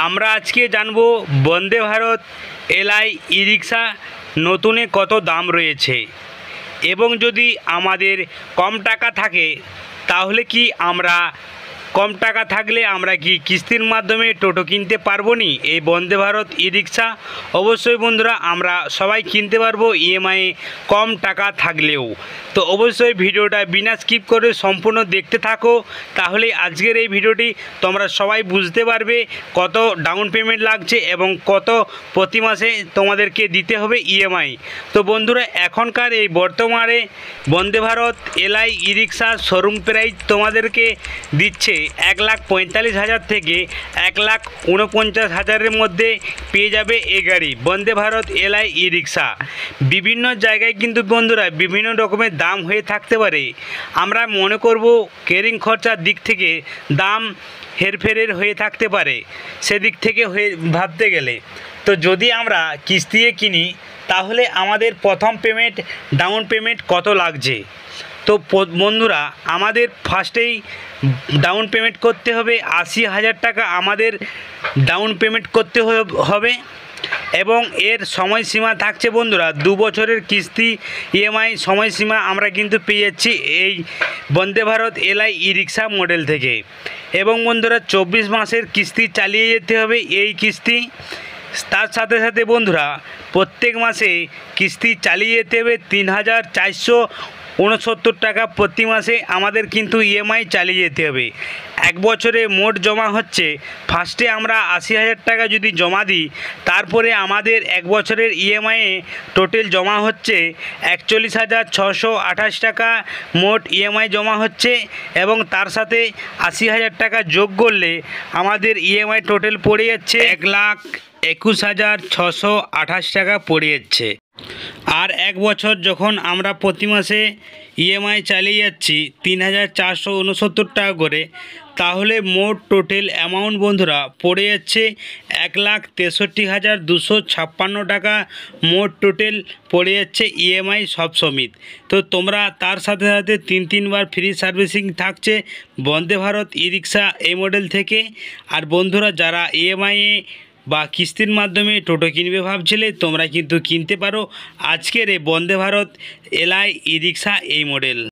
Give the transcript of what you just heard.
আমরা আজকে জানবো বন্দে ভারত এলআই ই রিক্সা নতুনে কত দাম রয়েছে এবং যদি আমাদের কম টাকা থাকে তাহলে কি আমরা কম টাকা থাকলে আমরা কি কিস্তির মাধ্যমে টোটো কিনতে পারবো নি এই বন্দে ভারত ই রিক্সা? অবশ্যই বন্ধুরা আমরা সবাই কিনতে পারবো ইএমআই কম টাকা থাকলেও। তো অবশ্যই ভিডিওটা বিনা স্কিপ করে সম্পূর্ণ দেখতে থাকো, তাহলে আজকের এই ভিডিওটি তোমরা সবাই বুঝতে পারবে কত ডাউন পেমেন্ট লাগছে এবং কত প্রতি মাসে তোমাদেরকে দিতে হবে ইএমআই। তো বন্ধুরা এখনকার এই বর্তমানে বন্দে ভারত এলআই ই রিক্সার শোরুম প্রাইস তোমাদেরকে দিচ্ছে 1,45,000 থেকে 1,49,000-এর মধ্যে পেয়ে যাবে এই গাড়ি বন্দে ভারত এলআই ই রিক্সা। বিভিন্ন জায়গায় কিন্তু বন্ধুরা বিভিন্ন রকমের দাম হয়ে থাকতে পারে। আমরা মনে করব ক্যারিং খরচার দিক থেকে দাম হেরফেরের হয়ে থাকতে পারে সেদিক থেকে হয়ে ভাবতে গেলে। তো যদি আমরা কিস্তিতে কিনি তাহলে আমাদের প্রথম পেমেন্ট ডাউন পেমেন্ট কত লাগছে? তো বন্ধুরা আমাদের ফার্স্টেই ডাউন পেমেন্ট করতে হবে 80,000 টাকা আমাদের ডাউন পেমেন্ট করতে হবে এবং এর সময়সীমা থাকছে বন্ধুরা 2 বছরের কিস্তি ইএমআই সময়সীমা আমরা কিন্তু পেয়ে যাচ্ছি এই বন্দে ভারত এলআই ই রিক্সা মডেল থেকে। এবং বন্ধুরা 24 মাসের কিস্তি চালিয়ে যেতে হবে এই কিস্তি। তার সাথে সাথে বন্ধুরা প্রত্যেক মাসে কিস্তি চালিয়ে যেতে হবে 3,469 টাকা প্রতি মাসে আমাদের কিন্তু ইএমআই চালিয়ে যেতে হবে। 1 বছরে মোট জমা হচ্ছে ফার্স্টে আমরা 80,000 টাকা যদি জমা দিই তারপরে আমাদের 1 বছরের ইএমআইয়ে টোটাল জমা হচ্ছে 41,628 টাকা মোট ইএমআই জমা হচ্ছে এবং তার সাথে 80,000 টাকা যোগ করলে আমাদের ইএমআই টোটাল পড়ে যাচ্ছে 1,21,628 টাকা পড়ে যাচ্ছে। আর 1 বছর যখন আমরা প্রতি মাসে ইএমআই চালিয়ে যাচ্ছি 3,469 টাকা করে, তাহলে মোট টোটাল অ্যামাউন্ট বন্ধুরা পড়ে যাচ্ছে 1,63,256 টাকা মোট টোটাল পড়ে যাচ্ছে ইএমআই সব সমিত। তো তোমরা তার সাথে সাথে 3 বার ফ্রি সার্ভিসিং থাকছে বন্দে ভারত ই রিক্সা এই মডেল থেকে। আর বন্ধুরা যারা ইএমআইয়ে বা কিস্তির মাধ্যমে টোটো কিনবে ভাবছিলে তোমরা কিন্তু কিনতে পারো আজকের এই বন্দে ভারত এলআই ই রিক্সা এই মডেল।